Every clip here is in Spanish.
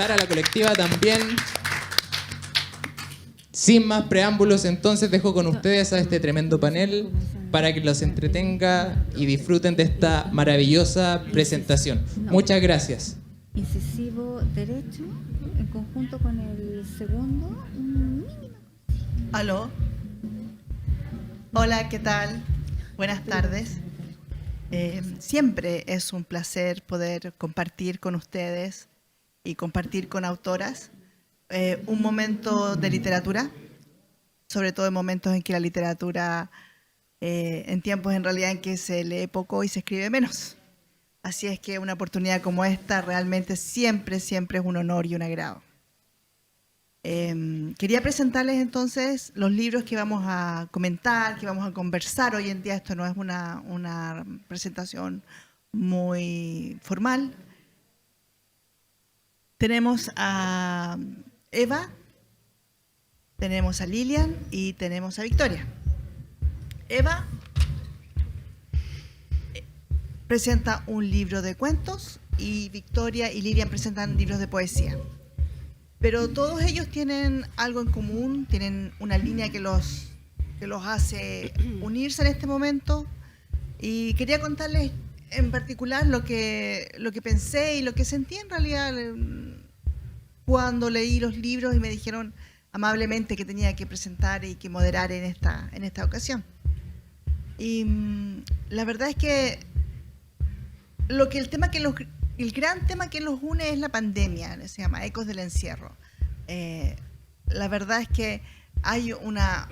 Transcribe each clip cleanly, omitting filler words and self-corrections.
presentar a la colectiva también. Sin más preámbulos, entonces dejo con ustedes a este tremendo panel para que los entretenga y disfruten de esta maravillosa presentación. Muchas gracias. Incisivo derecho en conjunto con el segundo. Aló. Hola, ¿qué tal? Buenas tardes. Siempre es un placer poder compartir con ustedes y compartir con autoras un momento de literatura, sobre todo en momentos en que la literatura, en tiempos en realidad en que se lee poco y se escribe menos. Así es que una oportunidad como esta realmente siempre es un honor y un agrado. Quería presentarles entonces los libros que vamos a comentar, que vamos a conversar hoy en día. Esto no es una presentación muy formal. Tenemos a Eva, tenemos a Lilian y tenemos a Victoria. Eva presenta un libro de cuentos y Victoria y Lilian presentan libros de poesía. Pero todos ellos tienen algo en común, tienen una línea que los hace unirse en este momento. Y quería contarles en particular lo que pensé y lo que sentí en realidad cuando leí los libros y me dijeron amablemente que tenía que presentar y que moderar en esta ocasión. Y la verdad es que el gran tema que los une es la pandemia, se llama Ecos del Encierro. La verdad es que hay una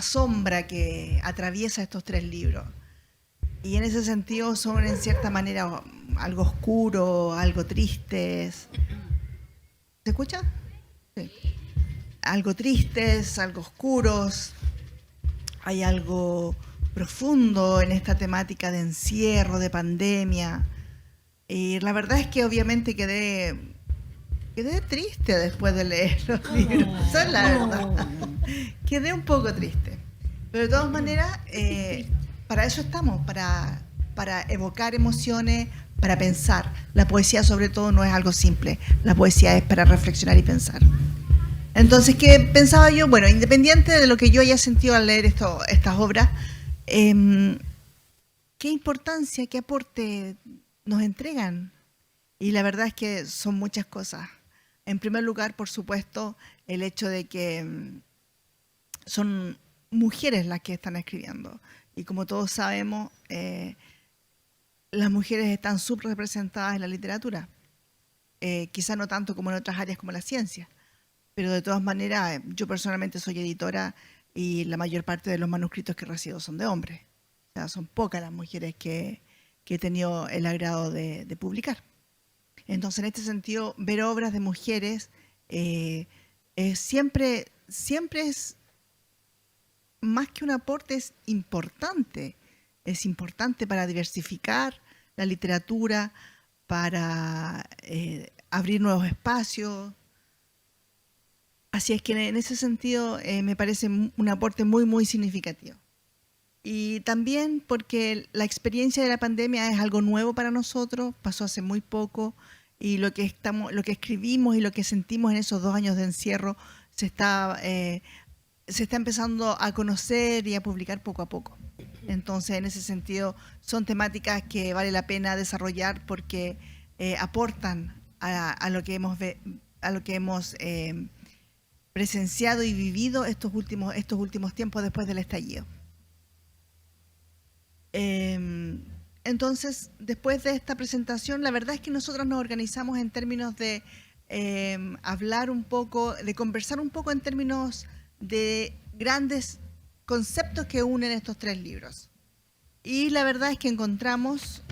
sombra que atraviesa estos tres libros. Y en ese sentido son en cierta manera algo oscuro, algo tristes. ¿Se escucha? Sí. Algo tristes, algo oscuros. Hay algo profundo en esta temática de encierro, de pandemia. Y la verdad es que obviamente quedé triste después de leer los libros. Esa es la verdad. Quedé un poco triste. Pero de todas maneras, para eso estamos, para evocar emociones, para pensar. La poesía sobre todo no es algo simple. La poesía es para reflexionar y pensar. Entonces, ¿qué pensaba yo? Bueno, independiente de lo que yo haya sentido al leer estas obras, ¿qué importancia, qué aporte nos entregan? Y la verdad es que son muchas cosas. En primer lugar, por supuesto, el hecho de que son mujeres las que están escribiendo. Y como todos sabemos, las mujeres están subrepresentadas en la literatura. Quizá no tanto como en otras áreas como la ciencia. Pero de todas maneras, yo personalmente soy editora y la mayor parte de los manuscritos que recibo son de hombres. O sea, son pocas las mujeres que he tenido el agrado de publicar. Entonces, en este sentido, ver obras de mujeres siempre es más que un aporte, es importante. Es importante para diversificar la literatura, para abrir nuevos espacios. Así es que en ese sentido me parece un aporte muy, muy significativo. Y también porque la experiencia de la pandemia es algo nuevo para nosotros, pasó hace muy poco, y lo que escribimos y lo que sentimos en esos 2 años de encierro se está empezando a conocer y a publicar poco a poco. Entonces, en ese sentido, son temáticas que vale la pena desarrollar porque aportan a lo que hemos presenciado y vivido estos últimos tiempos después del estallido. Entonces, después de esta presentación, la verdad es que nosotros nos organizamos en términos de hablar un poco, de conversar un poco en términos de grandes conceptos que unen estos 3 libros. Y la verdad es que encontramos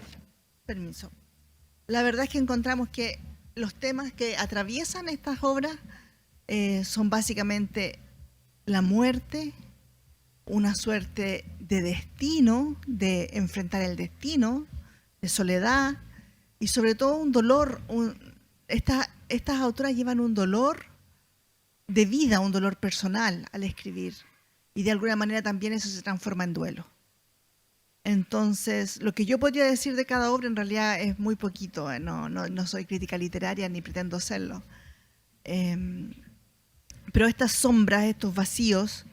que los temas que atraviesan estas obras son básicamente la muerte, una suerte de destino, de enfrentar el destino, de soledad y sobre todo un dolor. Estas autoras llevan un dolor de vida, un dolor personal al escribir y de alguna manera también eso se transforma en duelo. Entonces, lo que yo podría decir de cada obra en realidad es muy poquito. No soy crítica literaria ni pretendo serlo. Pero estas sombras, estos vacíos,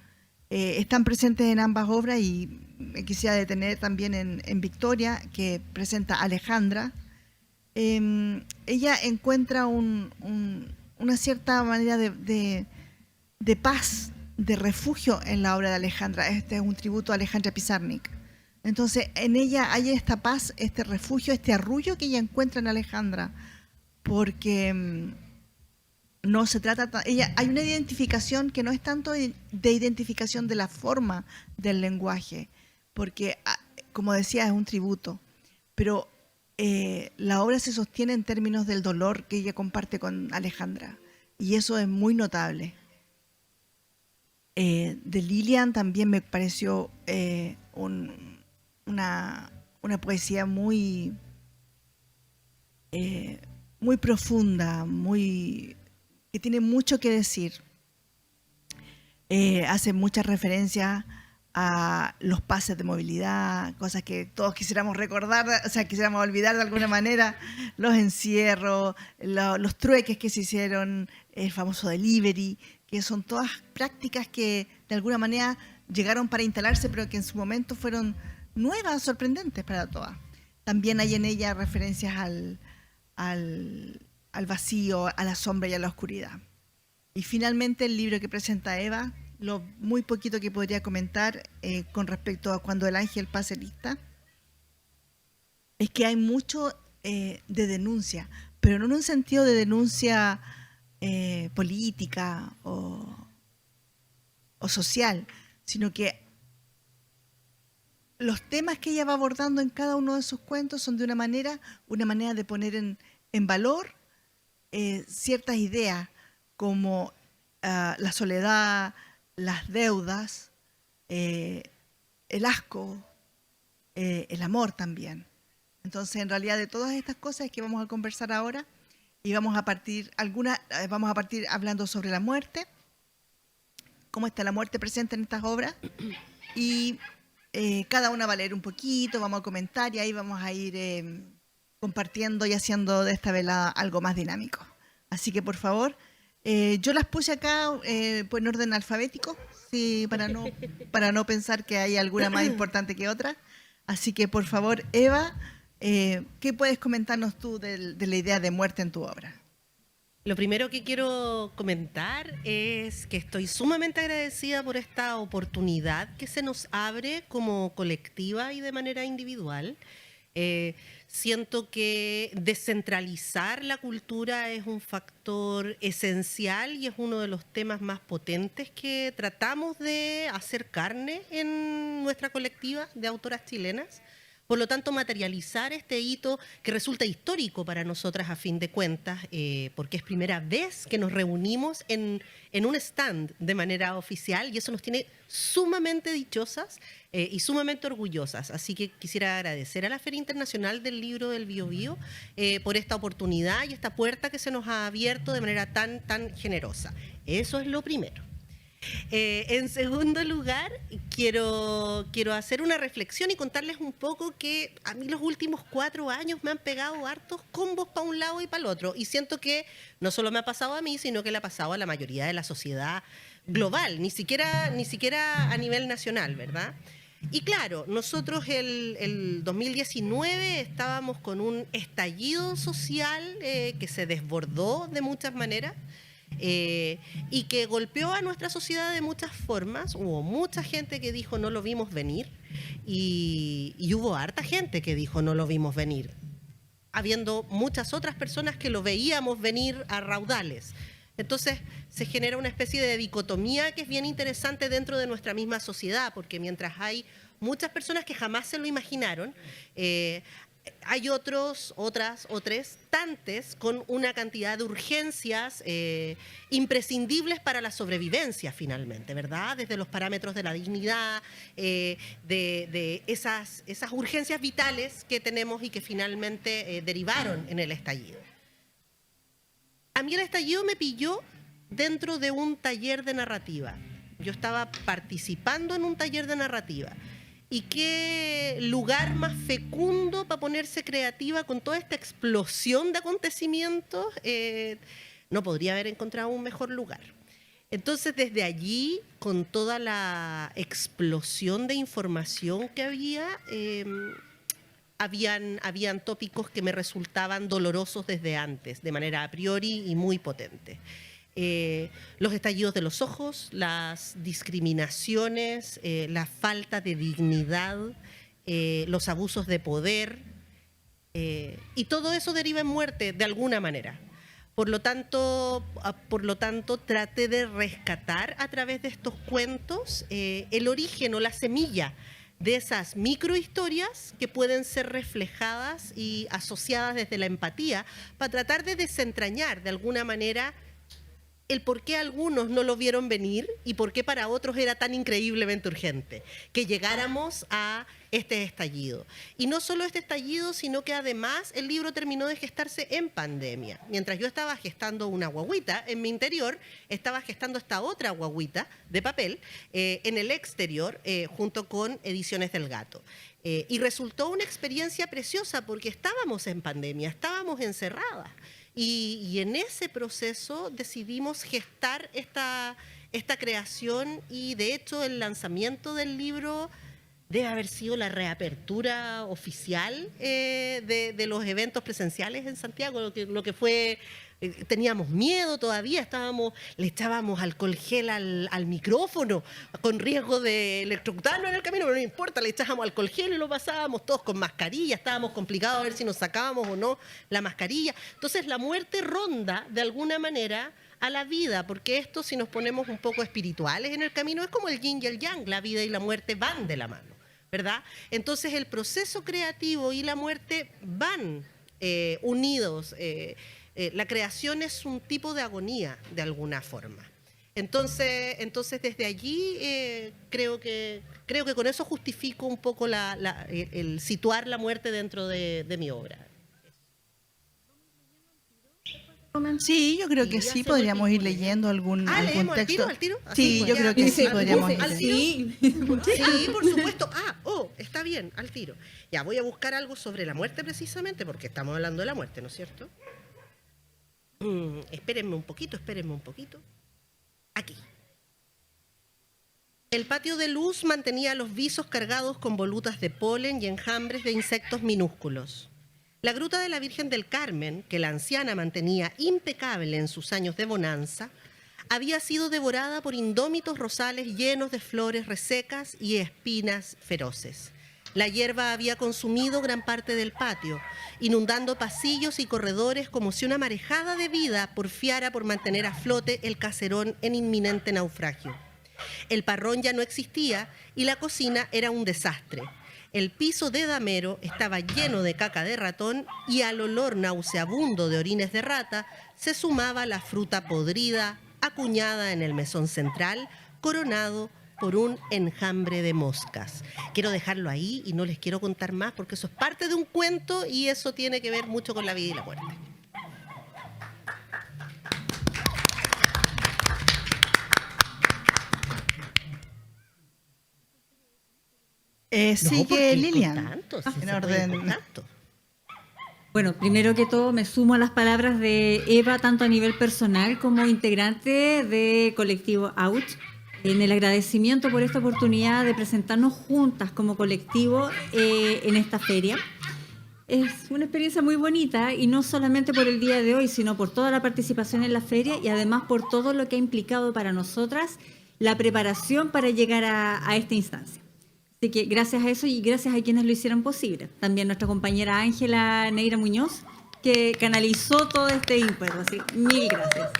están presentes en ambas obras, y me quisiera detener también en Victoria, que presenta a Alejandra. Ella encuentra una cierta manera de paz, de refugio en la obra de Alejandra. Este es un tributo a Alejandra Pizarnik. Entonces, en ella hay esta paz, este refugio, este arrullo que ella encuentra en Alejandra, porque no se trata, hay una identificación que no es tanto de identificación de la forma del lenguaje, porque, como decía, es un tributo, pero la obra se sostiene en términos del dolor que ella comparte con Alejandra, y eso es muy notable. De Lilian también me pareció una poesía muy profunda, que tiene mucho que decir. Hace muchas referencias a los pases de movilidad, cosas que todos quisiéramos recordar, o sea, quisiéramos olvidar de alguna manera, los encierros, los trueques que se hicieron, el famoso delivery, que son todas prácticas que de alguna manera llegaron para instalarse, pero que en su momento fueron nuevas, sorprendentes para todas. También hay en ella referencias al vacío, a la sombra y a la oscuridad. Y finalmente el libro que presenta Eva, lo muy poquito que podría comentar con respecto a Cuando el ángel pase lista, es que hay mucho de denuncia, pero no en un sentido de denuncia política o social, sino que los temas que ella va abordando en cada uno de sus cuentos son de una manera de poner en valor ciertas ideas como la soledad, las deudas, el asco, el amor también. Entonces, en realidad, de todas estas cosas es que vamos a conversar ahora, y vamos a partir hablando sobre la muerte, cómo está la muerte presente en estas obras, y cada una va a leer un poquito, vamos a comentar, y ahí vamos a ir compartiendo y haciendo de esta velada algo más dinámico. Así que, por favor, yo las puse acá en orden alfabético, sí, para no pensar que hay alguna más importante que otra. Así que, por favor, Eva, ¿qué puedes comentarnos tú de la idea de muerte en tu obra? Lo primero que quiero comentar es que estoy sumamente agradecida por esta oportunidad que se nos abre como colectiva y de manera individual. Siento que descentralizar la cultura es un factor esencial y es uno de los temas más potentes que tratamos de hacer carne en nuestra colectiva de autoras chilenas. Por lo tanto, materializar este hito que resulta histórico para nosotras a fin de cuentas, porque es primera vez que nos reunimos en un stand de manera oficial, y eso nos tiene sumamente dichosas y sumamente orgullosas. Así que quisiera agradecer a la Feria Internacional del Libro del Biobío por esta oportunidad y esta puerta que se nos ha abierto de manera tan generosa. Eso es lo primero. En segundo lugar, quiero hacer una reflexión y contarles un poco que a mí los últimos 4 años me han pegado hartos combos para un lado y para el otro, y siento que no solo me ha pasado a mí, sino que le ha pasado a la mayoría de la sociedad global, ni siquiera a nivel nacional, ¿verdad? Y claro, nosotros el 2019 estábamos con un estallido social que se desbordó de muchas maneras, y que golpeó a nuestra sociedad de muchas formas. Hubo mucha gente que dijo no lo vimos venir, y hubo harta gente que dijo no lo vimos venir, habiendo muchas otras personas que lo veíamos venir a raudales. Entonces se genera una especie de dicotomía que es bien interesante dentro de nuestra misma sociedad, porque mientras hay muchas personas que jamás se lo imaginaron, hay otras tantes con una cantidad de urgencias imprescindibles para la sobrevivencia finalmente, ¿verdad? Desde los parámetros de la dignidad, de esas urgencias vitales que tenemos y que finalmente derivaron en el estallido. A mí el estallido me pilló dentro de un taller de narrativa. Yo estaba participando en un taller de narrativa. y qué lugar más fecundo para ponerse creativa con toda esta explosión de acontecimientos. No podría haber encontrado un mejor lugar. Entonces, desde allí, con toda la explosión de información que habían tópicos que me resultaban dolorosos desde antes, de manera a priori y muy potente. Los estallidos de los ojos, las discriminaciones, la falta de dignidad, los abusos de poder, y todo eso deriva en muerte de alguna manera. Por lo tanto, traté de rescatar a través de estos cuentos el origen o la semilla de esas microhistorias que pueden ser reflejadas y asociadas desde la empatía para tratar de desentrañar de alguna manera el por qué algunos no lo vieron venir y por qué para otros era tan increíblemente urgente que llegáramos a este estallido. Y no solo este estallido, sino que además el libro terminó de gestarse en pandemia. Mientras yo estaba gestando una guagüita en mi interior, estaba gestando esta otra guagüita de papel en el exterior, junto con Ediciones del Gato. Y resultó una experiencia preciosa porque estábamos en pandemia, estábamos encerradas. Y en ese proceso decidimos gestar esta creación, y de hecho el lanzamiento del libro debe haber sido la reapertura oficial de los eventos presenciales en Santiago, lo que fue. Teníamos miedo todavía, le echábamos alcohol gel al micrófono con riesgo de electrocutarnos en el camino, pero no importa, le echábamos alcohol gel y lo pasábamos todos con mascarilla, estábamos complicados a ver si nos sacábamos o no la mascarilla. Entonces la muerte ronda de alguna manera a la vida, porque esto, si nos ponemos un poco espirituales en el camino, es como el yin y el yang, la vida y la muerte van de la mano, ¿verdad? Entonces el proceso creativo y la muerte van unidos. La creación es un tipo de agonía, de alguna forma. Entonces desde allí creo que con eso justifico un poco el situar la muerte dentro de mi obra. Sí, yo creo que sí, podríamos ir leyendo algún texto. ¿Al tiro? Sí, yo creo que sí, podríamos ir leyendo. Sí, por supuesto. Está bien, al tiro. Ya, voy a buscar algo sobre la muerte precisamente, porque estamos hablando de la muerte, ¿no es cierto? Espérenme un poquito. Aquí. El patio de luz mantenía los visos cargados con volutas de polen y enjambres de insectos minúsculos. La gruta de la Virgen del Carmen, que la anciana mantenía impecable en sus años de bonanza, había sido devorada por indómitos rosales llenos de flores resecas y espinas feroces. La hierba había consumido gran parte del patio, inundando pasillos y corredores como si una marejada de vida porfiara por mantener a flote el caserón en inminente naufragio. El parrón ya no existía y la cocina era un desastre. El piso de damero estaba lleno de caca de ratón y al olor nauseabundo de orines de rata se sumaba la fruta podrida, acuñada en el mesón central, coronado por un enjambre de moscas. Quiero dejarlo ahí y no les quiero contar más porque eso es parte de un cuento y eso tiene que ver mucho con la vida y la muerte. Sigue Lilian. En orden. Bueno, primero que todo me sumo a las palabras de Eva, tanto a nivel personal como integrante de Colectivo Ouch, en el agradecimiento por esta oportunidad de presentarnos juntas como colectivo en esta feria. Es una experiencia muy bonita y no solamente por el día de hoy, sino por toda la participación en la feria y además por todo lo que ha implicado para nosotras la preparación para llegar a esta instancia. Así que gracias a eso y gracias a quienes lo hicieron posible. También nuestra compañera Ángela Neira Muñoz, que canalizó todo este ímpetu. Así, mil gracias.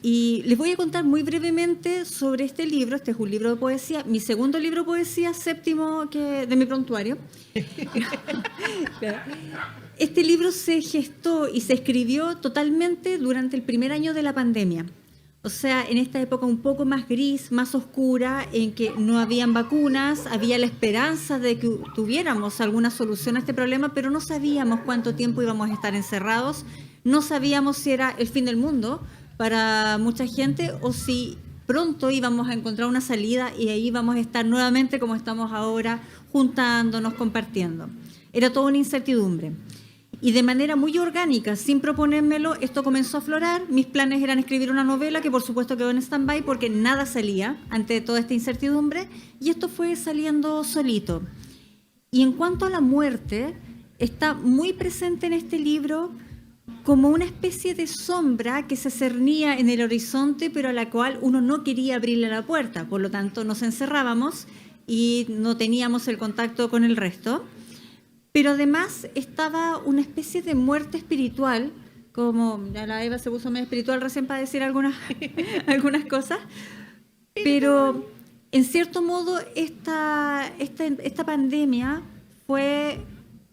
Y les voy a contar muy brevemente sobre este libro. Este es un libro de poesía, mi segundo libro de poesía, séptimo de mi prontuario. Este libro se gestó y se escribió totalmente durante el primer año de la pandemia. O sea, en esta época un poco más gris, más oscura, en que no habían vacunas, había la esperanza de que tuviéramos alguna solución a este problema, pero no sabíamos cuánto tiempo íbamos a estar encerrados, no sabíamos si era el fin del mundo para mucha gente o si pronto íbamos a encontrar una salida y ahí vamos a estar nuevamente como estamos ahora, juntándonos, compartiendo. Era toda una incertidumbre. Y de manera muy orgánica, sin proponérmelo, esto comenzó a aflorar. Mis planes eran escribir una novela que por supuesto quedó en stand-by porque nada salía ante toda esta incertidumbre, y esto fue saliendo solito. Y en cuanto a la muerte, está muy presente en este libro como una especie de sombra que se cernía en el horizonte, pero a la cual uno no quería abrirle la puerta. Por lo tanto, nos encerrábamos y no teníamos el contacto con el resto. Pero además estaba una especie de muerte espiritual, como ya la Eva se puso medio espiritual recién para decir algunas cosas, pero en cierto modo esta pandemia fue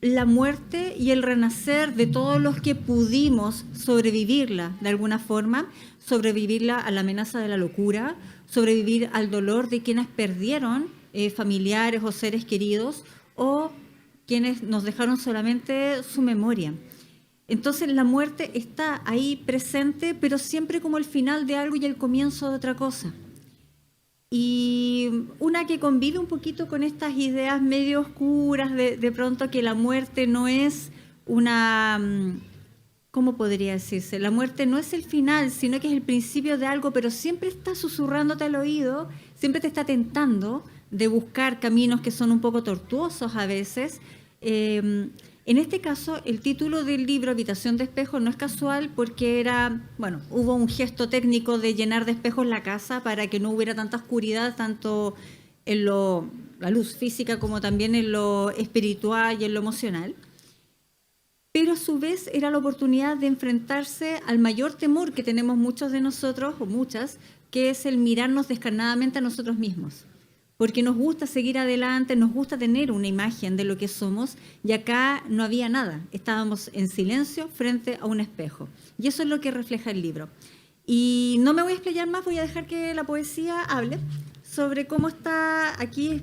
la muerte y el renacer de todos los que pudimos sobrevivirla de alguna forma, sobrevivirla a la amenaza de la locura, sobrevivir al dolor de quienes perdieron familiares o seres queridos, o quienes nos dejaron solamente su memoria. Entonces la muerte está ahí presente, pero siempre como el final de algo y el comienzo de otra cosa. Y una que convive un poquito con estas ideas medio oscuras de pronto, que la muerte no es una... ¿Cómo podría decirse? La muerte no es el final, sino que es el principio de algo, pero siempre está susurrándote al oído, siempre te está tentando de buscar caminos que son un poco tortuosos a veces. En este caso, el título del libro, Habitación de Espejos, no es casual porque hubo un gesto técnico de llenar de espejos la casa para que no hubiera tanta oscuridad, tanto en la luz física como también en lo espiritual y en lo emocional. Pero a su vez era la oportunidad de enfrentarse al mayor temor que tenemos muchos de nosotros, o muchas, que es el mirarnos descarnadamente a nosotros mismos. Porque nos gusta seguir adelante, nos gusta tener una imagen de lo que somos, y acá no había nada, estábamos en silencio frente a un espejo. Y eso es lo que refleja el libro. Y no me voy a explayar más, voy a dejar que la poesía hable sobre cómo está aquí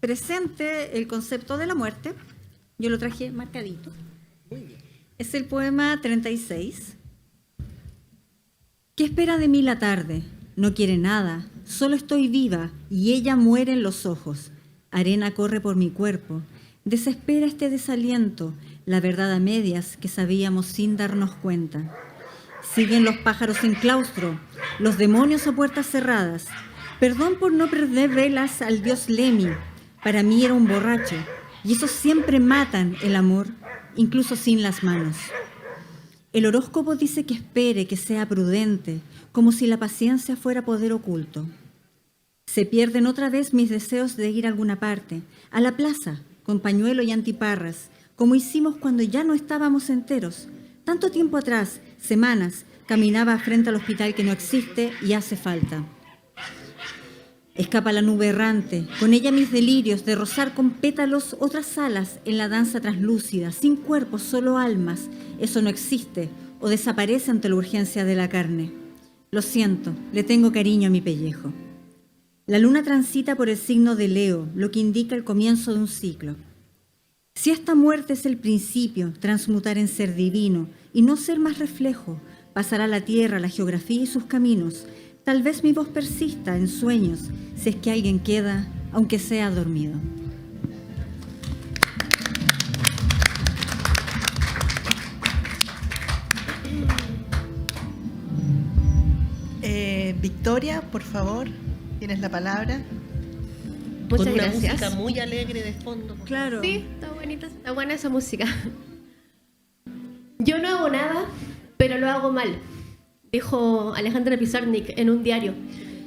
presente el concepto de la muerte. Yo lo traje marcadito. Es el poema 36. ¿Qué espera de mí la tarde? No quiere nada. Solo estoy viva y ella muere en los ojos. Arena corre por mi cuerpo. Desespera este desaliento, la verdad a medias que sabíamos sin darnos cuenta. Siguen los pájaros en claustro, los demonios a puertas cerradas. Perdón por no perder velas al dios Lemi. Para mí era un borracho, y esos siempre matan el amor, incluso sin las manos. El horóscopo dice que espere, que sea prudente, como si la paciencia fuera poder oculto. Se pierden otra vez mis deseos de ir a alguna parte, a la plaza, con pañuelo y antiparras, como hicimos cuando ya no estábamos enteros. Tanto tiempo atrás, semanas, caminaba frente al hospital que no existe y hace falta. Escapa la nube errante, con ella mis delirios de rozar con pétalos otras alas en la danza translúcida, sin cuerpos, solo almas. Eso no existe o desaparece ante la urgencia de la carne. Lo siento, le tengo cariño a mi pellejo. La luna transita por el signo de Leo, lo que indica el comienzo de un ciclo. Si esta muerte es el principio, transmutar en ser divino y no ser más reflejo, pasará la tierra, la geografía y sus caminos. Tal vez mi voz persista en sueños, si es que alguien queda, aunque sea dormido. Victoria, por favor, tienes la palabra. Muchas Con una gracias. música muy alegre de fondo. Claro. Sí, está bonita, está buena esa música. Yo no hago nada, pero lo hago mal, dijo Alejandra Pizarnik en un diario.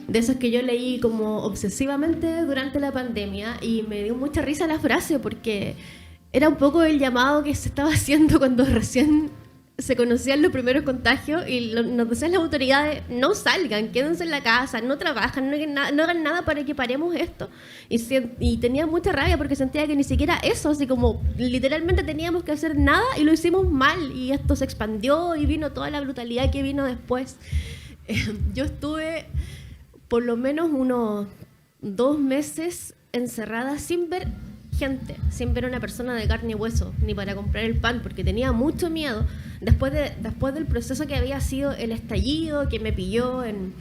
De esos que yo leí como obsesivamente durante la pandemia, y me dio mucha risa la frase porque era un poco el llamado que se estaba haciendo cuando recién se conocían los primeros contagios y nos decían las autoridades: no salgan, quédense en la casa, no trabajan, no hagan nada para que paremos esto. Y tenía mucha rabia porque sentía que ni siquiera eso, así como literalmente teníamos que hacer nada y lo hicimos mal, y esto se expandió y vino toda la brutalidad que vino después. Yo estuve por lo menos unos 2 meses encerrada sin ver gente, sin ver a una persona de carne y hueso, ni para comprar el pan, porque tenía mucho miedo después del proceso que había sido el estallido, que me pilló en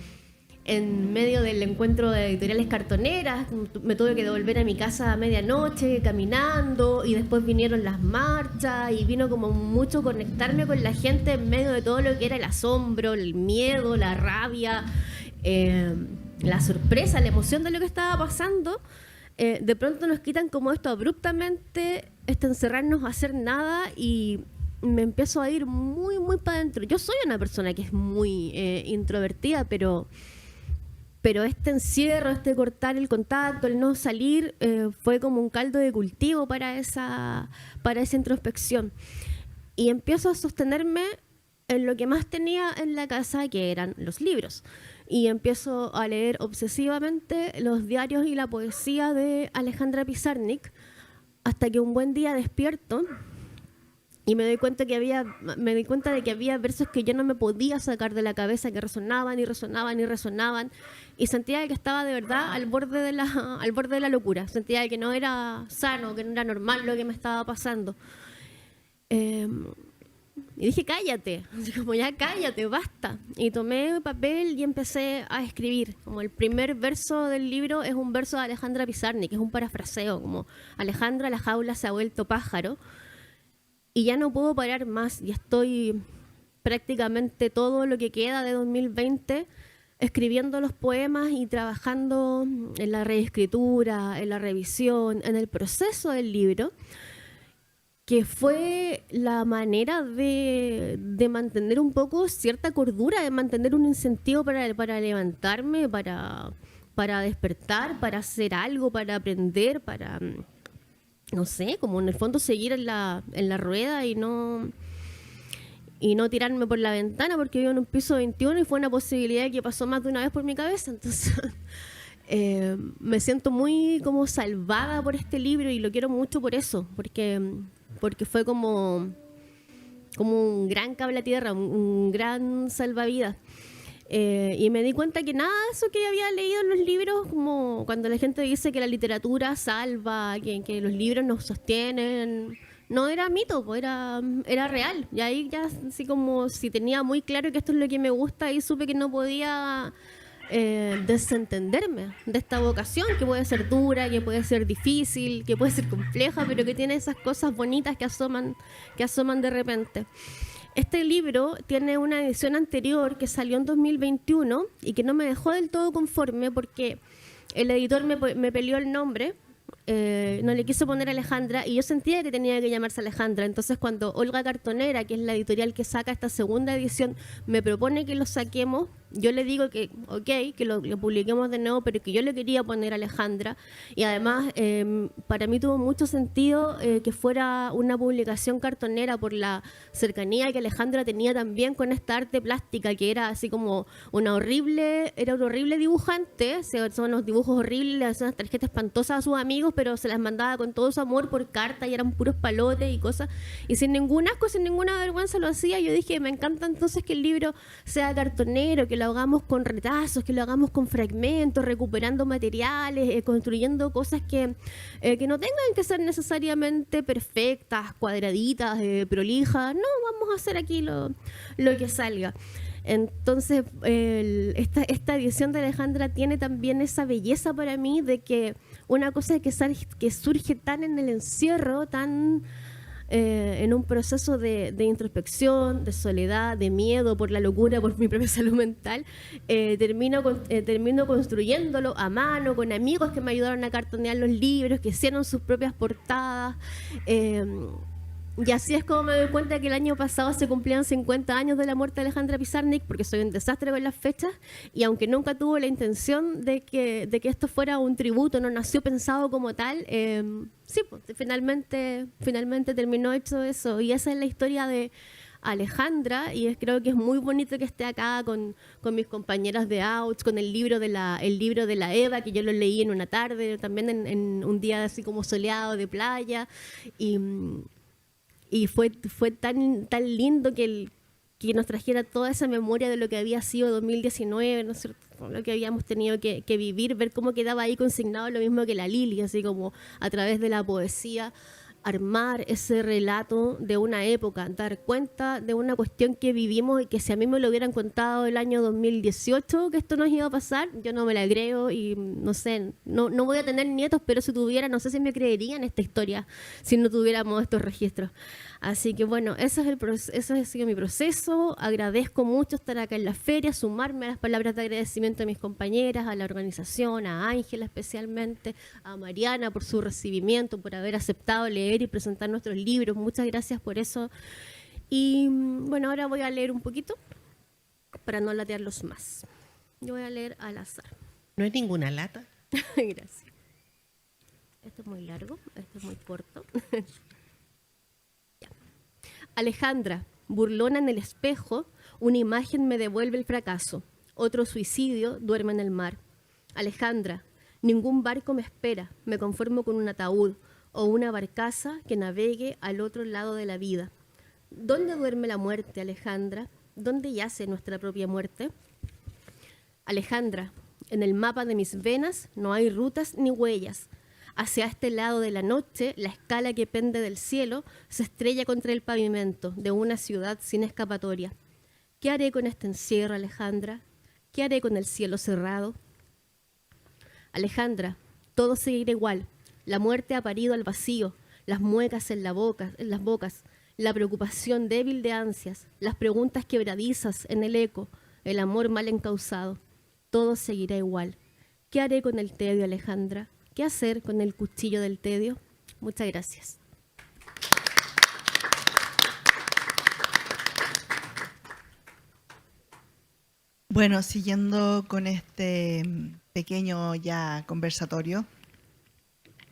en medio del encuentro de editoriales cartoneras, me tuve que devolver a mi casa a medianoche caminando, y después vinieron las marchas y vino como mucho conectarme con la gente en medio de todo lo que era el asombro, el miedo, la rabia, la sorpresa, la emoción de lo que estaba pasando. De pronto nos quitan como esto abruptamente, encerrarnos a hacer nada, y me empiezo a ir muy, muy para adentro. Yo soy una persona que es muy introvertida, pero este encierro, este cortar el contacto, el no salir, fue como un caldo de cultivo para esa introspección. Y empiezo a sostenerme en lo que más tenía en la casa, que eran los libros. Y empiezo a leer obsesivamente los diarios y la poesía de Alejandra Pizarnik, hasta que un buen día despierto y me di cuenta de que había versos que yo no me podía sacar de la cabeza, que resonaban y resonaban y resonaban, y sentía que estaba de verdad al borde de la locura. Sentía que no era sano, que no era normal lo que me estaba pasando. Y dije, cállate, así como ya cállate, basta. Y tomé papel y empecé a escribir. Como el primer verso del libro es un verso de Alejandra Pizarnik, que es un parafraseo, como Alejandra, la jaula se ha vuelto pájaro. Y ya no puedo parar más, y estoy prácticamente todo lo que queda de 2020 escribiendo los poemas y trabajando en la reescritura, en la revisión, en el proceso del libro, que fue la manera de mantener un poco cierta cordura, de mantener un incentivo para levantarme, para despertar, para hacer algo, para aprender, para, no sé, como en el fondo seguir en la rueda y no tirarme por la ventana, porque vivo en un piso 21 y fue una posibilidad que pasó más de una vez por mi cabeza. Entonces me siento muy como salvada por este libro, y lo quiero mucho por eso, porque fue como un gran cable a tierra, un gran salvavidas. Y me di cuenta que nada de eso que había leído en los libros, como cuando la gente dice que la literatura salva, que los libros nos sostienen, no era mito, pues era real. Y ahí ya, así como si tenía muy claro que esto es lo que me gusta, ahí supe que no podía desentenderme de esta vocación, que puede ser dura, que puede ser difícil, que puede ser compleja, pero que tiene esas cosas bonitas que asoman de repente. Este libro tiene una edición anterior que salió en 2021 y que no me dejó del todo conforme, porque el editor me peleó el nombre. No le quiso poner Alejandra, y yo sentía que tenía que llamarse Alejandra. Entonces, cuando Olga Cartonera, que es la editorial que saca esta segunda edición, me propone que lo saquemos, yo le digo que ok, que lo publiquemos de nuevo, pero que yo le quería poner Alejandra. Y además para mí tuvo mucho sentido que fuera una publicación cartonera, por la cercanía que Alejandra tenía también con esta arte plástica, que era así como un horrible dibujante. Son unos dibujos horribles, le hacían unas tarjetas espantosas a sus amigos, pero se las mandaba con todo su amor por carta, y eran puros palotes y cosas, y sin ningún asco, sin ninguna vergüenza lo hacía. Yo dije, me encanta entonces que el libro sea cartonero, que lo hagamos con retazos, que lo hagamos con fragmentos, recuperando materiales, construyendo cosas que no tengan que ser necesariamente perfectas, cuadraditas, prolijas. No, vamos a hacer aquí lo que salga. Entonces esta edición de Alejandra tiene también esa belleza para mí, de que una cosa que surge tan en el encierro, tan en un proceso de introspección, de soledad, de miedo por la locura, por mi propia salud mental, termino construyéndolo a mano, con amigos que me ayudaron a cartonear los libros, que hicieron sus propias portadas. Y así es como me doy cuenta que el año pasado se cumplían 50 años de la muerte de Alejandra Pizarnik, porque soy un desastre con las fechas, y aunque nunca tuve la intención de que esto fuera un tributo, no nació pensado como tal, sí, pues, finalmente terminó hecho eso. Y esa es la historia de Alejandra, y creo que es muy bonito que esté acá con mis compañeras de Ouch, con el libro de la Eva, que yo lo leí en una tarde, también en un día así como soleado de playa, y fue tan lindo que nos trajera toda esa memoria de lo que había sido 2019, ¿no es cierto? Lo que habíamos tenido que vivir, ver cómo quedaba ahí consignado lo mismo que la Lili, así como a través de la poesía, armar ese relato de una época, dar cuenta de una cuestión que vivimos y que si a mí me lo hubieran contado el año 2018 que esto nos iba a pasar, yo no me la creo y no sé, no voy a tener nietos, pero si tuviera, no sé si me creerían esta historia si no tuviéramos estos registros. Así que bueno, ese ha sido mi proceso. Agradezco mucho estar acá en la feria, sumarme a las palabras de agradecimiento de mis compañeras, a la organización, a Ángela especialmente, a Mariana por su recibimiento, por haber aceptado leer y presentar nuestros libros. Muchas gracias por eso. Y bueno, ahora voy a leer un poquito para no latearlos más. Yo voy a leer al azar. No es ninguna lata. Gracias. Esto es muy largo, esto es muy corto. Alejandra, burlona en el espejo, una imagen me devuelve el fracaso. Otro suicidio duerme en el mar. Alejandra, ningún barco me espera, me conformo con un ataúd o una barcaza que navegue al otro lado de la vida. ¿Dónde duerme la muerte, Alejandra? ¿Dónde yace nuestra propia muerte? Alejandra, en el mapa de mis venas no hay rutas ni huellas. Hacia este lado de la noche, la escala que pende del cielo se estrella contra el pavimento de una ciudad sin escapatoria. ¿Qué haré con este encierro, Alejandra? ¿Qué haré con el cielo cerrado? Alejandra, todo seguirá igual. La muerte ha parido al vacío, las muecas en las bocas, la preocupación débil de ansias, las preguntas quebradizas en el eco, el amor mal encauzado. Todo seguirá igual. ¿Qué haré con el tedio, Alejandra? ¿Qué hacer con el cuchillo del tedio? Muchas gracias. Bueno, siguiendo con este pequeño ya conversatorio,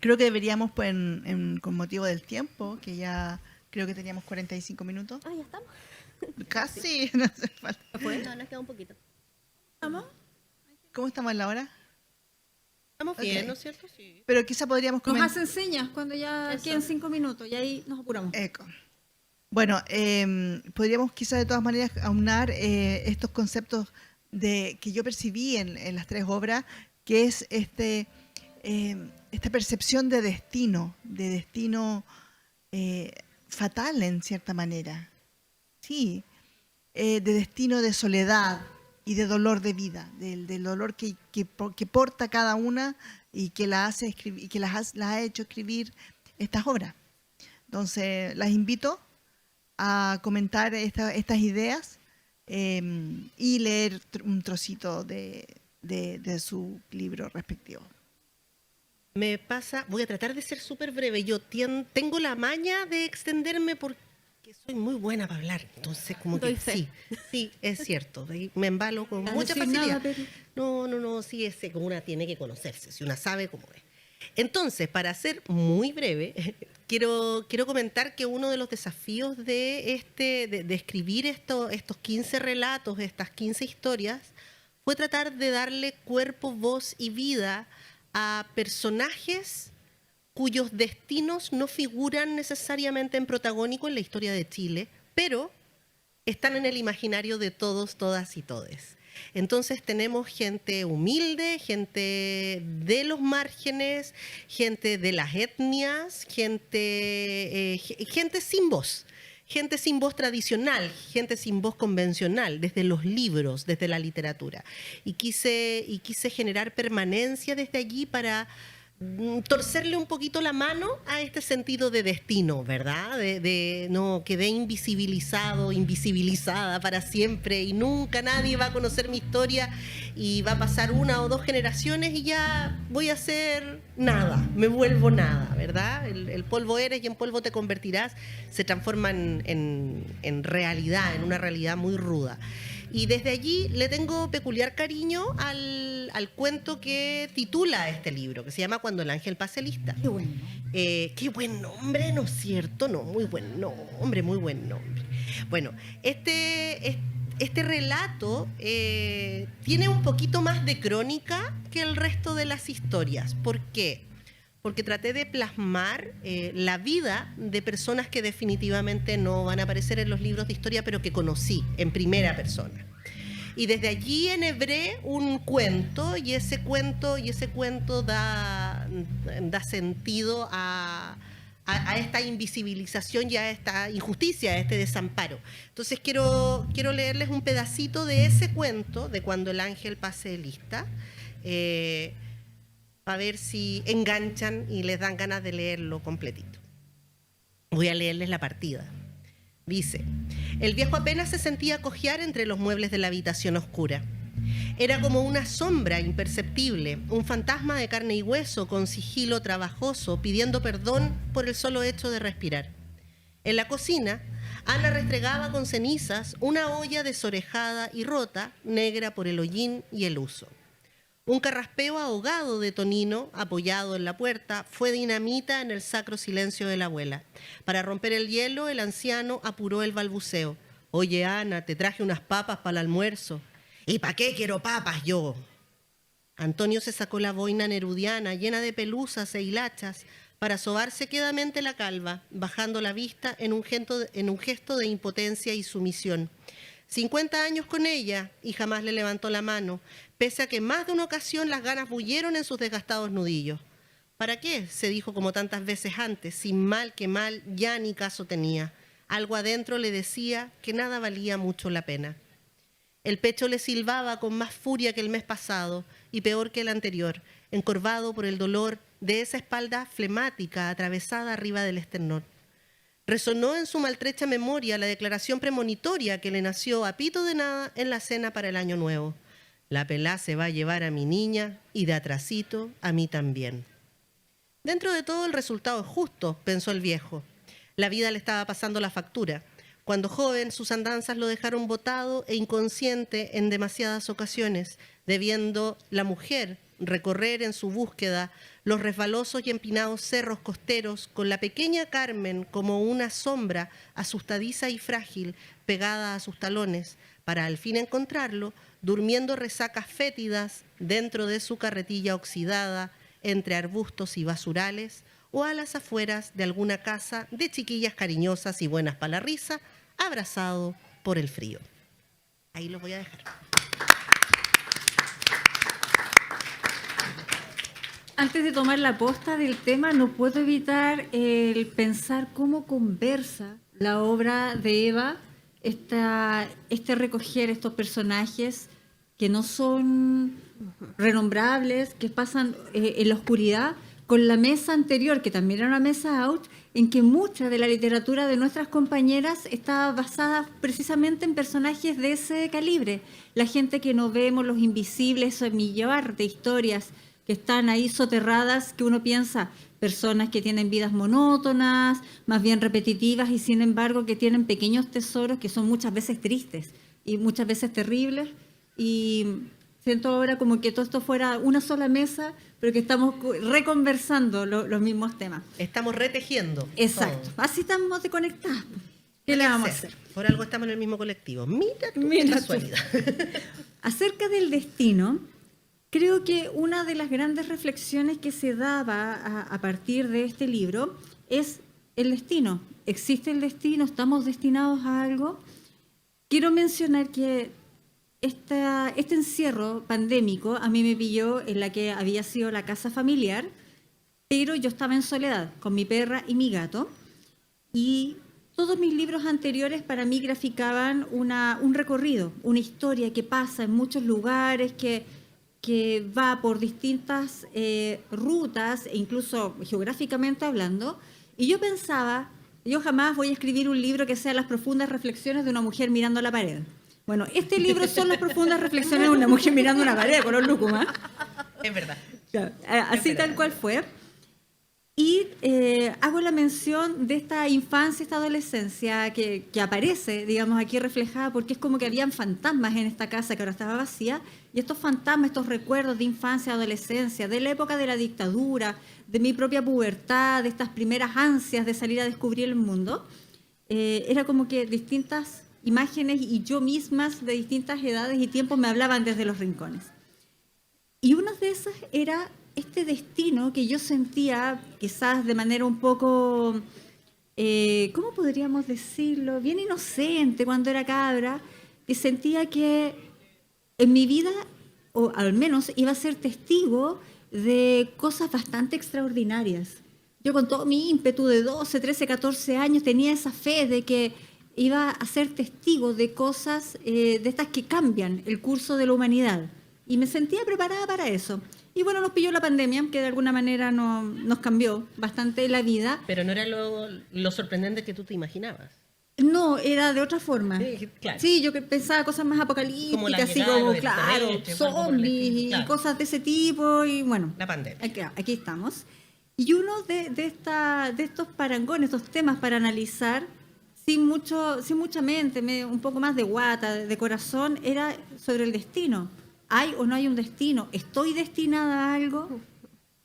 creo que deberíamos, pues, con motivo del tiempo, que ya creo que teníamos 45 minutos. Ah, ya estamos. Casi, no hace falta. No, nos queda un poquito. ¿Estamos? ¿Cómo estamos en la hora? Estamos bien, Ok. ¿no es cierto? Sí. Pero quizá podríamos Nos comentar. hacen señas cuando ya Eso. quedan 5 minutos y ahí nos apuramos. Eco. Bueno, podríamos quizá de todas maneras aunar estos conceptos que yo percibí en las tres obras, que es esta percepción de destino fatal en cierta manera. Sí, de destino de soledad y de dolor de vida, del dolor que porta cada una y que la hace escribir, y que las ha hecho escribir estas obras. Entonces, las invito a comentar estas ideas y leer un trocito de su libro respectivo. Me pasa, voy a tratar de ser súper breve. Yo tengo la maña de extenderme porque soy muy buena para hablar. Entonces, como Doy que fe. sí, es cierto. Me embalo con No mucha decir facilidad. nada, pero- No, sí, como una tiene que conocerse, si una sabe cómo es. Entonces, para ser muy breve, quiero comentar que uno de los desafíos de escribir estos 15 relatos, estas 15 historias, fue tratar de darle cuerpo, voz y vida a personajes cuyos destinos no figuran necesariamente en protagónico en la historia de Chile, pero están en el imaginario de todos, todas y todes. Entonces tenemos gente humilde, gente de los márgenes, gente de las etnias, gente sin voz. Gente sin voz tradicional, gente sin voz convencional, desde los libros, desde la literatura. Y quise generar permanencia desde allí para torcerle un poquito la mano a este sentido de destino, ¿verdad? No quedé invisibilizada para siempre y nunca nadie va a conocer mi historia y va a pasar 1 o 2 generaciones y ya voy a ser nada, me vuelvo nada, ¿verdad? El polvo eres y en polvo te convertirás, se transforma en realidad, en una realidad muy ruda. Y desde allí le tengo peculiar cariño al cuento que titula este libro, que se llama Cuando el ángel pase lista. Qué bueno. Qué buen nombre, ¿no es cierto? No, muy buen nombre, muy buen nombre. Bueno, este relato tiene un poquito más de crónica que el resto de las historias. ¿Por qué? Porque traté de plasmar la vida de personas que definitivamente no van a aparecer en los libros de historia, pero que conocí en primera persona. Y desde allí enhebré un cuento, y ese cuento da sentido a a esta invisibilización y a esta injusticia, a este desamparo. Entonces quiero leerles un pedacito de ese cuento, de Cuando el ángel pase lista, a ver si enganchan y les dan ganas de leerlo completito. Voy a leerles la partida. Dice: el viejo apenas se sentía cojear entre los muebles de la habitación oscura. Era como una sombra imperceptible, un fantasma de carne y hueso con sigilo trabajoso, pidiendo perdón por el solo hecho de respirar. En la cocina, Ana restregaba con cenizas una olla desorejada y rota, negra por el hollín y el uso. Un carraspeo ahogado de Tonino, apoyado en la puerta, fue dinamita en el sacro silencio de la abuela. Para romper el hielo, el anciano apuró el balbuceo. «Oye, Ana, te traje unas papas para el almuerzo». «¿Y para qué quiero papas yo?». Antonio se sacó la boina nerudiana llena de pelusas e hilachas para sobarse quedamente la calva, bajando la vista en un gesto de impotencia y sumisión. 50 años con ella y jamás le levantó la mano, pese a que en más de una ocasión las ganas bullieron en sus desgastados nudillos. ¿Para qué?, se dijo como tantas veces antes, sin mal que mal ya ni caso tenía. Algo adentro le decía que nada valía mucho la pena. El pecho le silbaba con más furia que el mes pasado y peor que el anterior, encorvado por el dolor de esa espalda flemática atravesada arriba del esternón. Resonó en su maltrecha memoria la declaración premonitoria que le nació a pito de nada en la cena para el año nuevo. La pelá se va a llevar a mi niña y de atrasito a mí también. Dentro de todo el resultado es justo, pensó el viejo. La vida le estaba pasando la factura. Cuando joven, sus andanzas lo dejaron botado e inconsciente en demasiadas ocasiones, debiendo la mujer recorrer en su búsqueda los resbalosos y empinados cerros costeros con la pequeña Carmen como una sombra asustadiza y frágil pegada a sus talones, para al fin encontrarlo durmiendo resacas fétidas dentro de su carretilla oxidada entre arbustos y basurales o a las afueras de alguna casa de chiquillas cariñosas y buenas para la risa, abrazado por el frío. Ahí los voy a dejar. Antes de tomar la posta del tema, no puedo evitar el pensar cómo conversa la obra de Eva, este recoger estos personajes que no son renombrables, que pasan en la oscuridad, con la mesa anterior, que también era una mesa out, en que mucha de la literatura de nuestras compañeras está basada precisamente en personajes de ese calibre. La gente que no vemos, los invisibles, ese millar de historias que están ahí soterradas, que uno piensa, personas que tienen vidas monótonas, más bien repetitivas, y sin embargo que tienen pequeños tesoros que son muchas veces tristes y muchas veces terribles. Y siento ahora como que todo esto fuera una sola mesa, pero que estamos reconversando los mismos temas. Estamos retejiendo. Exacto. Todo. Así estamos desconectadas. ¿Qué le vamos a hacer? Por algo estamos en el mismo colectivo. Mira tú, qué casualidad. Acerca del destino, creo que una de las grandes reflexiones que se daba a partir de este libro es el destino. ¿Existe el destino? ¿Estamos destinados a algo? Quiero mencionar que este encierro pandémico a mí me pilló en la que había sido la casa familiar, pero yo estaba en soledad con mi perra y mi gato, y todos mis libros anteriores para mí graficaban un recorrido, una historia que pasa en muchos lugares, que va por distintas rutas, e incluso geográficamente hablando, y yo pensaba, yo jamás voy a escribir un libro que sea las profundas reflexiones de una mujer mirando la pared. Bueno, este libro son las profundas reflexiones de una mujer mirando una pared, color lúcuma. Es verdad. Así tal cual fue. Y hago la mención de esta infancia, esta adolescencia que aparece, digamos, aquí reflejada, porque es como que habían fantasmas en esta casa que ahora estaba vacía, y estos fantasmas, estos recuerdos de infancia, adolescencia, de la época de la dictadura, de mi propia pubertad, de estas primeras ansias de salir a descubrir el mundo, era como que distintas imágenes y yo mismas de distintas edades y tiempos me hablaban desde los rincones. Y una de esas era este destino que yo sentía, quizás de manera un poco, ¿cómo podríamos decirlo? Bien inocente cuando era cabra, que sentía que en mi vida, o al menos iba a ser testigo de cosas bastante extraordinarias. yo con todo mi ímpetu de 12, 13, 14 años tenía esa fe de que iba a ser testigo de cosas de estas que cambian el curso de la humanidad. Y me sentía preparada para eso. Y bueno, nos pilló la pandemia, que de alguna manera nos cambió bastante la vida. Pero no era lo sorprendente que tú te imaginabas. No, era de otra forma. Sí, claro. Sí, yo pensaba cosas más Como la apocalípticas, así llegada de como, los claro, extraterrestres, algo por el zombies estilo, y claro. cosas de ese tipo. Y bueno, La pandemia. aquí estamos. Y uno de estos parangones, estos temas para analizar, sin mucha mente, un poco más de guata, de corazón, era sobre el destino. ¿Hay o no hay un destino? ¿Estoy destinada a algo?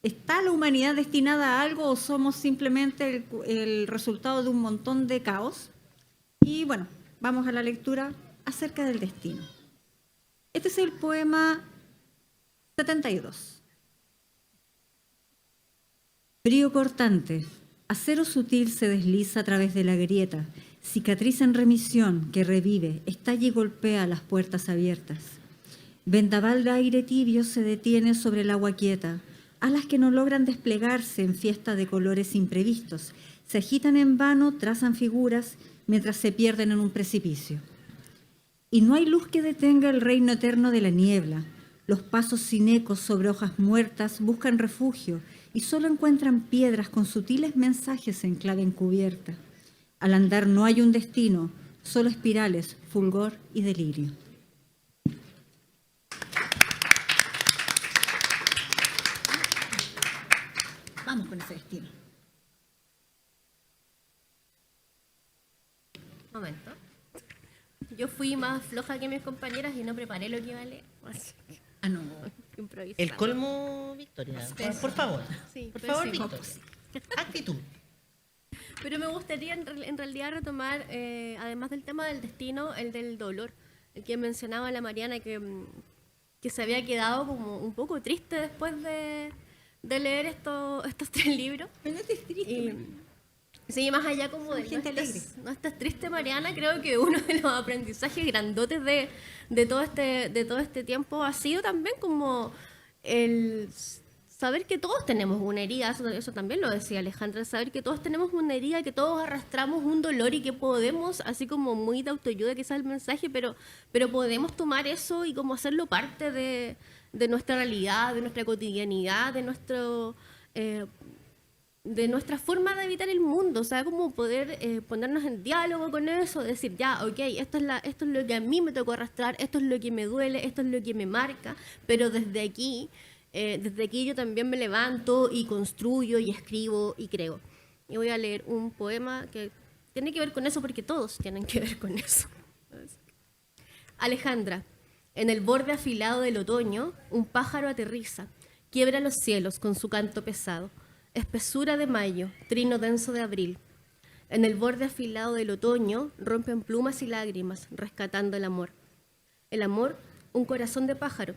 ¿Está la humanidad destinada a algo o somos simplemente el resultado de un montón de caos? Y bueno, vamos a la lectura acerca del destino. Este es el poema 72. Frío cortante, acero sutil se desliza a través de la grieta, cicatriz en remisión que revive, estalla y golpea las puertas abiertas. Vendaval de aire tibio se detiene sobre el agua quieta, alas que no logran desplegarse en fiesta de colores imprevistos, se agitan en vano, trazan figuras, mientras se pierden en un precipicio. Y no hay luz que detenga el reino eterno de la niebla. Los pasos sin ecos sobre hojas muertas buscan refugio y solo encuentran piedras con sutiles mensajes en clave encubierta. Al andar no hay un destino, solo espirales, fulgor y delirio. Vamos con ese destino. Momento. Yo fui más floja que mis compañeras y no preparé lo que iba a leer. Así que Ah, no. improvisando. El colmo, Victoria. Por favor. Sí, por favor, pésimo. Victoria. Actitud. Pero me gustaría en realidad retomar, además del tema del destino, el del dolor. El que mencionaba la Mariana, que se había quedado como un poco triste después de leer estos 3 libros. Pero no estés triste. Y, sí, más allá como de gente alegre. no estás triste, Mariana, creo que uno de los aprendizajes grandotes de todo este tiempo ha sido también como el saber que todos tenemos una herida, eso también lo decía Alejandra, saber que todos tenemos una herida, que todos arrastramos un dolor y que podemos, así como muy de autoayuda que es el mensaje, pero podemos tomar eso y como hacerlo parte de nuestra realidad, de nuestra cotidianidad, de nuestra forma de habitar el mundo, o sea, como poder ponernos en diálogo con eso, decir, ya, ok, esto es lo que a mí me tocó arrastrar, esto es lo que me duele, esto es lo que me marca, pero desde aquí yo también me levanto y construyo y escribo y creo. Y voy a leer un poema que tiene que ver con eso porque todos tienen que ver con eso. Alejandra, en el borde afilado del otoño, un pájaro aterriza, quiebra los cielos con su canto pesado. Espesura de mayo, trino denso de abril. En el borde afilado del otoño rompen plumas y lágrimas, rescatando el amor. El amor, un corazón de pájaro.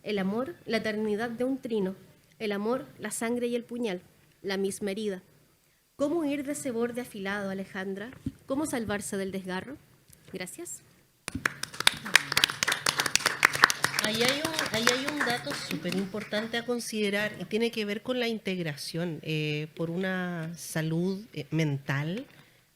El amor, la eternidad de un trino. El amor, la sangre y el puñal, la misma herida. ¿Cómo huir de ese borde afilado, Alejandra? ¿Cómo salvarse del desgarro? Gracias. Ahí hay un dato súper importante a considerar y tiene que ver con la integración por una salud mental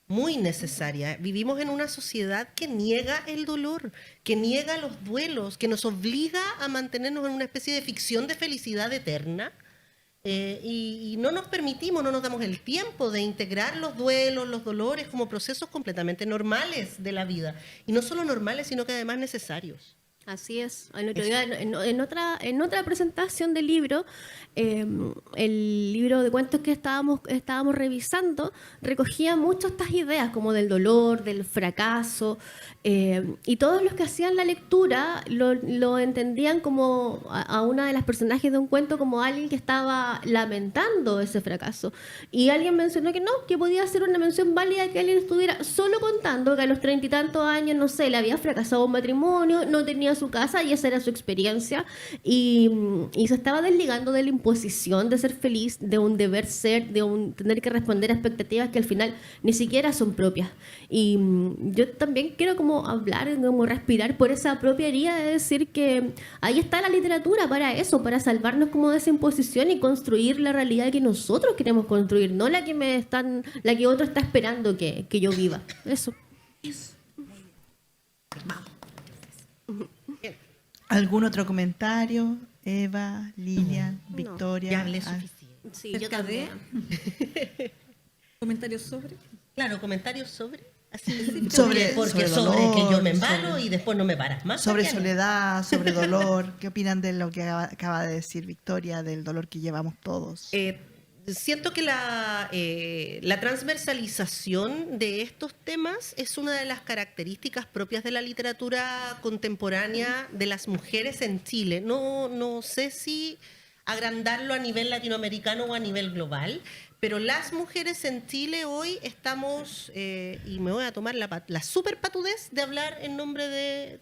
muy necesaria. Vivimos en una sociedad que niega el dolor, que niega los duelos, que nos obliga a mantenernos en una especie de ficción de felicidad eterna y no nos permitimos, no nos damos el tiempo de integrar los duelos, los dolores como procesos completamente normales de la vida. Y no solo normales, sino que además necesarios. Así es. El otro día, en otra presentación del libro, el libro de cuentos que estábamos revisando recogía muchas estas ideas como del dolor, del fracaso, y todos los que hacían la lectura lo entendían como a una de las personajes de un cuento como alguien que estaba lamentando ese fracaso. Y alguien mencionó que no, que podía ser una mención válida que alguien estuviera solo contando que a los 30 y tantos años, no sé, le había fracasado un matrimonio, no tenía su casa y esa era su experiencia. Y se estaba desligando de la imposición de ser feliz, de un deber ser, de un tener que responder a expectativas que al final ni siquiera son propias. Y yo también quiero como hablar, como respirar por esa propia herida de decir que ahí está la literatura para eso, para salvarnos como de esa imposición y construir la realidad que nosotros queremos construir, no la que otro está esperando que yo viva. Eso. ¿Algún otro comentario? Eva, Lilian, No, Victoria. ya hablé suficiente. Sí, yo Cerca de- también. ¿Comentarios sobre? Claro, comentarios sobre. Así, Sobre porque dolor, que yo me embalo sobre- y después no me paras más. Sobre Tatiana. soledad, sobre dolor. ¿Qué opinan de lo que acaba de decir Victoria, del dolor que llevamos todos? Siento que la transversalización de estos temas es una de las características propias de la literatura contemporánea de las mujeres en Chile. No sé si agrandarlo a nivel latinoamericano o a nivel global, pero las mujeres en Chile hoy estamos, y me voy a tomar la super patudez de hablar en nombre de,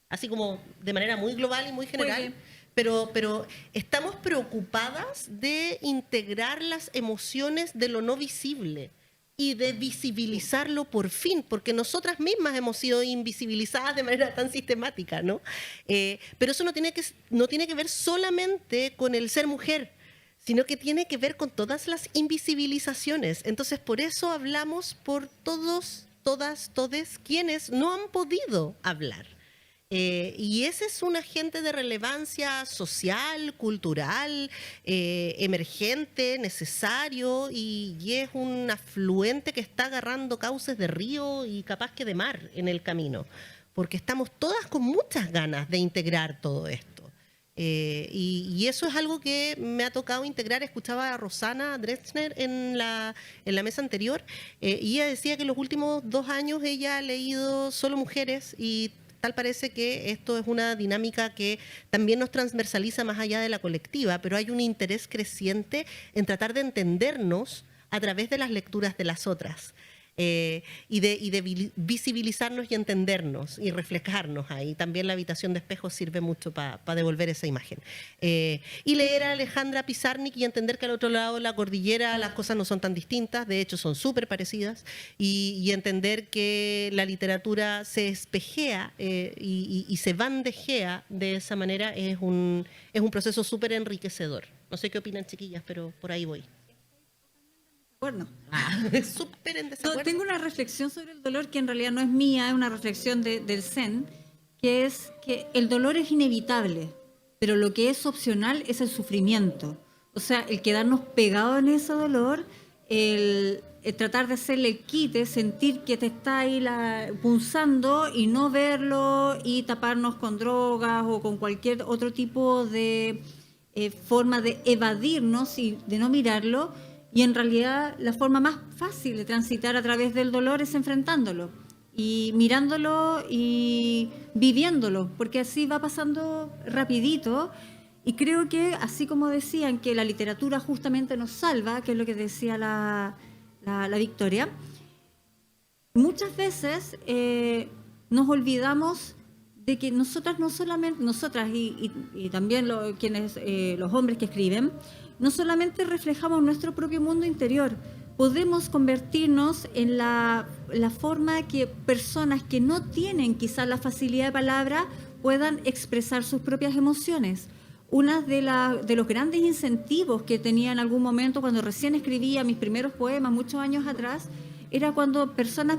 así como de manera muy global y muy general, pero estamos preocupadas de integrar las emociones de lo no visible y de visibilizarlo por fin, porque nosotras mismas hemos sido invisibilizadas de manera tan sistemática, ¿no? Pero eso no tiene que ver solamente con el ser mujer, sino que tiene que ver con todas las invisibilizaciones. Entonces, por eso hablamos por todos, todas, todes, quienes no han podido hablar. Y ese es un agente de relevancia social, cultural, emergente, necesario, y es un afluente que está agarrando cauces de río y capaz que de mar en el camino, porque estamos todas con muchas ganas de integrar todo esto. Y eso es algo que me ha tocado integrar. Escuchaba a Rosana Drexner en la mesa anterior, y ella decía que en los últimos 2 años ella ha leído solo mujeres, y tal parece que esto es una dinámica que también nos transversaliza más allá de la colectiva, pero hay un interés creciente en tratar de entendernos a través de las lecturas de las otras. Y de visibilizarnos y entendernos y reflejarnos ahí. También la habitación de espejos sirve mucho para devolver esa imagen. Y leer a Alejandra Pizarnik y entender que al otro lado de la cordillera las cosas no son tan distintas, de hecho son súper parecidas, y entender que la literatura se espejea y se bandejea de esa manera es un proceso súper enriquecedor. No sé qué opinan, chiquillas, pero por ahí voy. Bueno, Súper en no, desacuerdo. tengo una reflexión sobre el dolor que en realidad no es mía, es una reflexión del Zen, que es que el dolor es inevitable, pero lo que es opcional es el sufrimiento. O sea, el quedarnos pegados en ese dolor, el tratar de hacerle el quite, sentir que te está ahí punzando y no verlo y taparnos con drogas o con cualquier otro tipo de forma de evadirnos y de no mirarlo. Y en realidad la forma más fácil de transitar a través del dolor es enfrentándolo y mirándolo y viviéndolo, porque así va pasando rapidito. Y creo que, así como decían que la literatura justamente nos salva, que es lo que decía la Victoria, muchas veces nos olvidamos de que nosotras, no solamente nosotras y también los hombres que escriben, no solamente reflejamos nuestro propio mundo interior, podemos convertirnos en la forma que personas que no tienen quizás la facilidad de palabra puedan expresar sus propias emociones. Uno de los grandes incentivos que tenía en algún momento cuando recién escribía mis primeros poemas, muchos años atrás, era cuando personas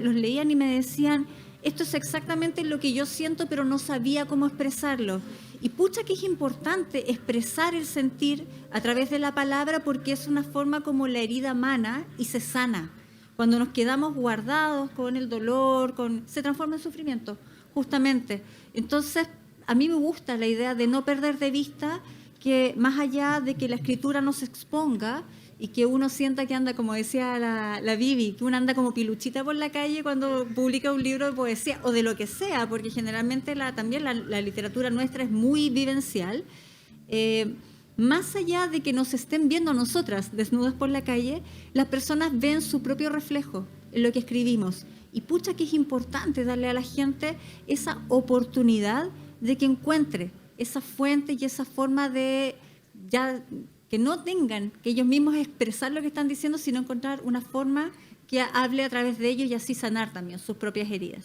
los leían y me decían: esto es exactamente lo que yo siento, pero no sabía cómo expresarlo. Y pucha que es importante expresar el sentir a través de la palabra, porque es una forma como la herida mana y se sana. Cuando nos quedamos guardados con el dolor, se transforma en sufrimiento, justamente. Entonces, a mí me gusta la idea de no perder de vista que más allá de que la escritura nos exponga y que uno sienta que anda, como decía la Vivi, que uno anda como piluchita por la calle cuando publica un libro de poesía o de lo que sea, porque generalmente también la literatura nuestra es muy vivencial. Más allá de que nos estén viendo a nosotras desnudas por la calle, las personas ven su propio reflejo en lo que escribimos. Y pucha que es importante darle a la gente esa oportunidad de que encuentre esa fuente y esa forma de ya que no tengan que ellos mismos expresar lo que están diciendo, sino encontrar una forma que hable a través de ellos y así sanar también sus propias heridas.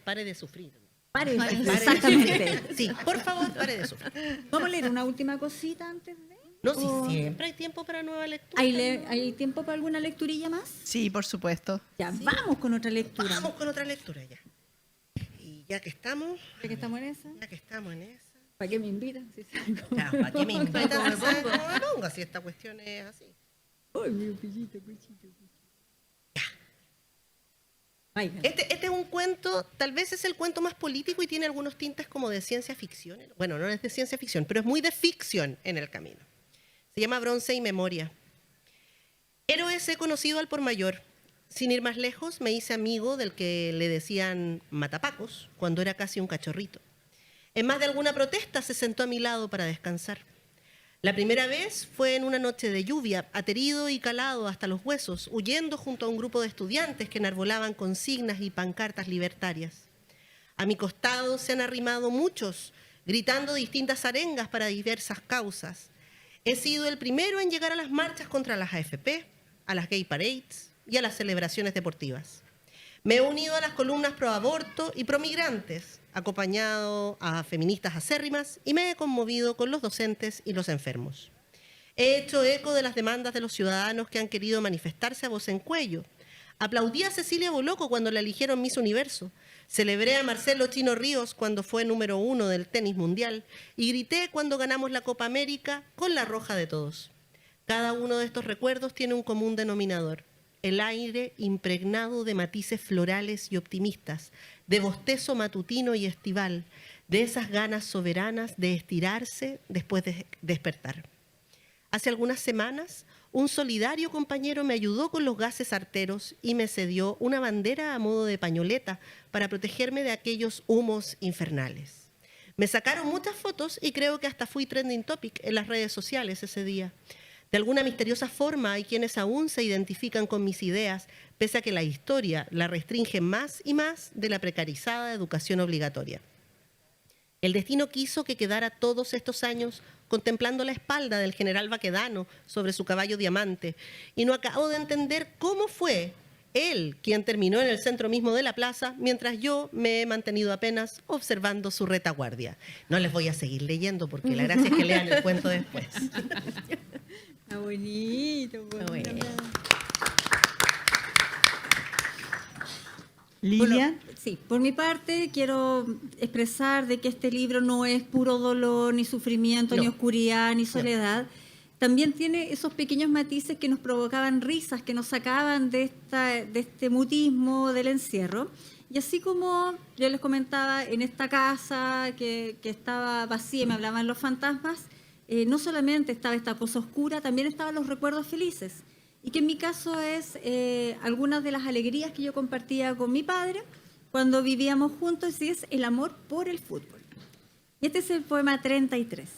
Pare de sufrir. Pare, Pare de exactamente. sufrir. Sí, por favor, pare de sufrir. Vamos a leer una última cosita antes de... No, sí, o- siempre hay tiempo para nueva lectura. ¿Hay tiempo para alguna lecturilla más? Sí, por supuesto. Ya, vamos con otra lectura. Vamos con otra lectura ya. Y ya que estamos Ya que estamos en esa. en esa. ¿Para qué me invitan? Si salgo. Ya, ¿para qué me invitan? ¿Sabes cómo me pongo si esta cuestión es así? Ay, mi pillito, cuchito. Vaya. Este es un cuento, tal vez es el cuento más político y tiene algunos tintes como de ciencia ficción. Bueno, no es de ciencia ficción, pero es muy de ficción en el camino. Se llama Bronce y Memoria. Héroes he conocido al por mayor. Sin ir más lejos, me hice amigo del que le decían matapacos cuando era casi un cachorrito. En más de alguna protesta se sentó a mi lado para descansar. La primera vez fue en una noche de lluvia, aterido y calado hasta los huesos, huyendo junto a un grupo de estudiantes que enarbolaban consignas y pancartas libertarias. A mi costado se han arrimado muchos, gritando distintas arengas para diversas causas. He sido el primero en llegar a las marchas contra las AFP, a las gay parades y a las celebraciones deportivas. Me he unido a las columnas pro aborto y pro migrantes, acompañado a feministas acérrimas y me he conmovido con los docentes y los enfermos. He hecho eco de las demandas de los ciudadanos que han querido manifestarse a voz en cuello. Aplaudí a Cecilia Boloco cuando la eligieron Miss Universo. Celebré a Marcelo Chino Ríos cuando fue número 1 del tenis mundial y grité cuando ganamos la Copa América con la roja de todos. Cada uno de estos recuerdos tiene un común denominador: el aire impregnado de matices florales y optimistas, de bostezo matutino y estival, de esas ganas soberanas de estirarse después de despertar. Hace algunas semanas, un solidario compañero me ayudó con los gases arteros y me cedió una bandera a modo de pañoleta para protegerme de aquellos humos infernales. Me sacaron muchas fotos y creo que hasta fui trending topic en las redes sociales ese día. De alguna misteriosa forma hay quienes aún se identifican con mis ideas, pese a que la historia la restringe más y más de la precarizada educación obligatoria. El destino quiso que quedara todos estos años contemplando la espalda del general Baquedano sobre su caballo diamante, y no acabo de entender cómo fue él quien terminó en el centro mismo de la plaza, mientras yo me he mantenido apenas observando su retaguardia. No les voy a seguir leyendo porque la gracia es que lean el cuento después. Está bonito. Bueno. Lilian. Bueno, sí, por mi parte quiero expresar de que este libro no es puro dolor, ni sufrimiento, No. ni oscuridad, ni soledad. También tiene esos pequeños matices que nos provocaban risas, que nos sacaban de este mutismo del encierro. Y así como yo les comentaba, en esta casa que estaba vacía y me hablaban los fantasmas, no solamente estaba esta cosa oscura, también estaban los recuerdos felices. Y que en mi caso es algunas de las alegrías que yo compartía con mi padre cuando vivíamos juntos, y es el amor por el fútbol. Y este es el poema 33.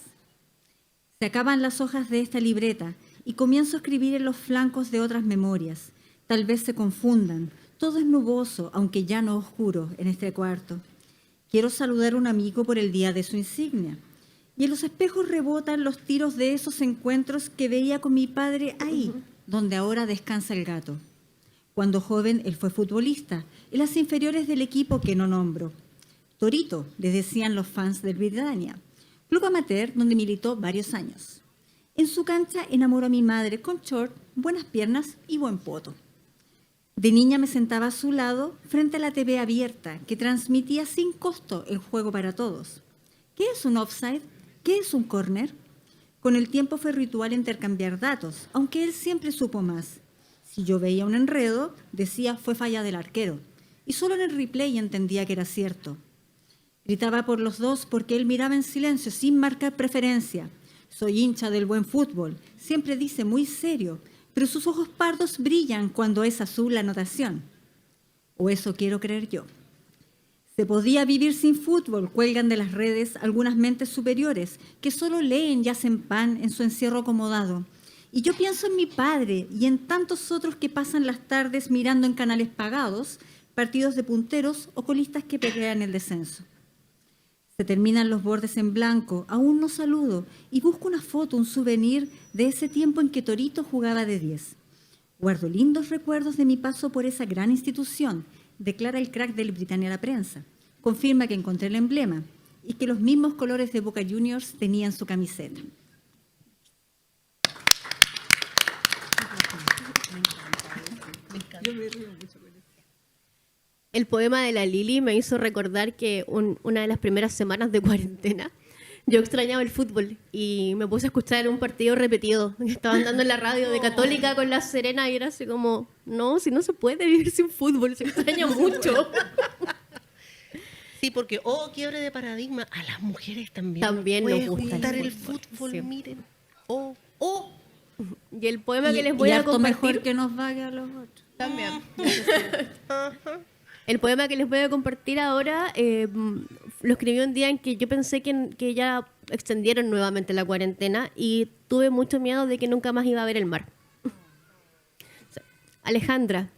Se acaban las hojas de esta libreta y comienzo a escribir en los flancos de otras memorias. Tal vez se confundan. Todo es nuboso, aunque ya no oscuro, en este cuarto. Quiero saludar a un amigo por el día de su insignia. Y en los espejos rebotan los tiros de esos encuentros que veía con mi padre ahí, donde ahora descansa el gato. Cuando joven, él fue futbolista, en las inferiores del equipo que no nombro. Torito, le decían los fans del Britania, club amateur donde militó varios años. En su cancha enamoró a mi madre con short, buenas piernas y buen poto. De niña me sentaba a su lado frente a la TV abierta que transmitía sin costo el juego para todos. ¿Qué es un offside? ¿Qué es un corner? Con el tiempo fue ritual intercambiar datos, aunque él siempre supo más. Si yo veía un enredo, decía fue falla del arquero, y solo en el replay entendía que era cierto. Gritaba por los dos porque él miraba en silencio sin marcar preferencia. Soy hincha del buen fútbol, siempre dice muy serio, pero sus ojos pardos brillan cuando es azul la anotación. O eso quiero creer yo. Se podía vivir sin fútbol, cuelgan de las redes algunas mentes superiores que solo leen y hacen pan en su encierro acomodado. Y yo pienso en mi padre y en tantos otros que pasan las tardes mirando en canales pagados, partidos de punteros o colistas que pelean el descenso. Se terminan los bordes en blanco, aún no saludo y busco una foto, un souvenir de ese tiempo en que Torito jugaba de 10. Guardo lindos recuerdos de mi paso por esa gran institución, declara el crack del Britannia a la prensa. Confirma que encontré el emblema y que los mismos colores de Boca Juniors tenían su camiseta. El poema de la Lili me hizo recordar que una de las primeras semanas de cuarentena yo extrañaba el fútbol y me puse a escuchar un partido repetido que estaban dando en la radio de Católica con La Serena y era así como, no, si no se puede vivir sin fútbol, se extraña mucho. Sí, porque, quiebre de paradigma, a las mujeres también. También nos gusta gustar el fútbol, sí. miren. Y el poema que les voy a harto compartir... mejor que nos vaya a los otros. También. El poema que les voy a compartir ahora lo escribí un día en que yo pensé que ya extendieron nuevamente la cuarentena y tuve mucho miedo de que nunca más iba a ver el mar. Alejandra,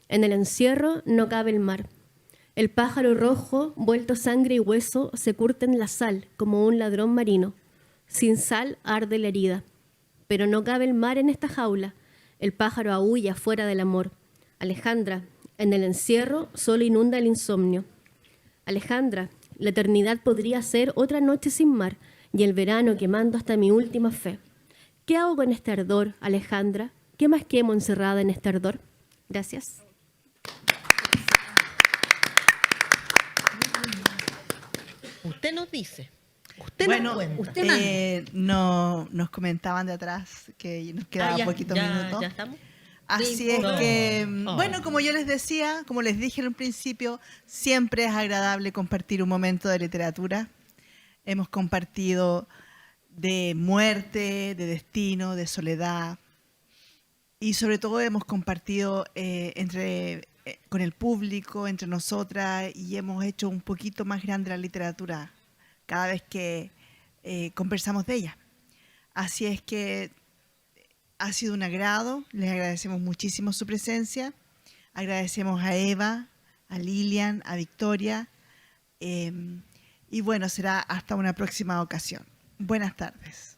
en el encierro no cabe el mar. El pájaro rojo, vuelto sangre y hueso, se curte en la sal como un ladrón marino. Sin sal arde la herida. Pero no cabe el mar en esta jaula. El pájaro aúlla fuera del amor. Alejandra, en el encierro solo inunda el insomnio. Alejandra, la eternidad podría ser otra noche sin mar y el verano quemando hasta mi última fe. ¿Qué hago con este ardor, Alejandra? ¿Qué más quemo encerrada en este ardor? Gracias. Usted nos dice. Usted Bueno, nos cuenta. nos comentaban de atrás que nos quedaba poquitos minutos. ¿Ya estamos? Así es que, bueno, como yo les decía, como les dije en un principio, siempre es agradable compartir un momento de literatura. Hemos compartido de muerte, de destino, de soledad y sobre todo hemos compartido con el público, entre nosotras y hemos hecho un poquito más grande la literatura cada vez que conversamos de ella. Así es que ha sido un agrado, les agradecemos muchísimo su presencia, agradecemos a Eva, a Lilian, a Victoria, y bueno, será hasta una próxima ocasión. Buenas tardes.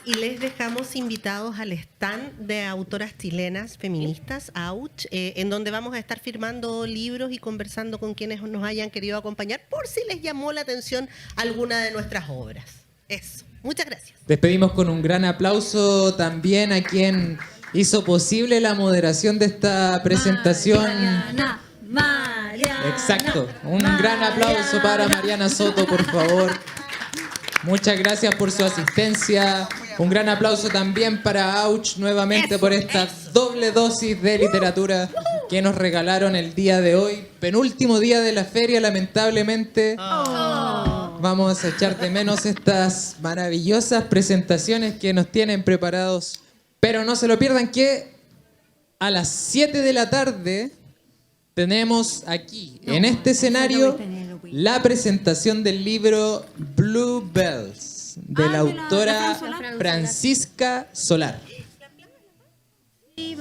Les dejamos invitados al stand de autoras chilenas feministas, AUCH, en donde vamos a estar firmando libros y conversando con quienes nos hayan querido acompañar por si les llamó la atención alguna de nuestras obras. Eso. Muchas gracias. Despedimos con un gran aplauso también a quien hizo posible la moderación de esta presentación. Mariana. Exacto. Un gran aplauso para Mariana Soto, por favor. Muchas gracias por su asistencia. Un gran aplauso también para Auch nuevamente por esta doble dosis de literatura que nos regalaron el día de hoy. Penúltimo día de la feria, lamentablemente. Vamos a echar de menos estas maravillosas presentaciones que nos tienen preparados. Pero no se lo pierdan que a las 7 de la tarde tenemos aquí, en este escenario, la presentación del libro Bluebells, de la autora Francisca Solar.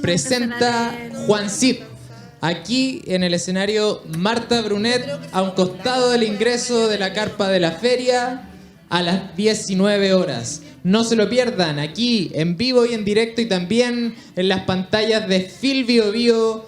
Presenta Juan Cid. Aquí en el escenario Marta Brunet, a un costado del ingreso de la carpa de la feria, a las 19 horas. No se lo pierdan, aquí en vivo y en directo y también en las pantallas de filbiobio.cl.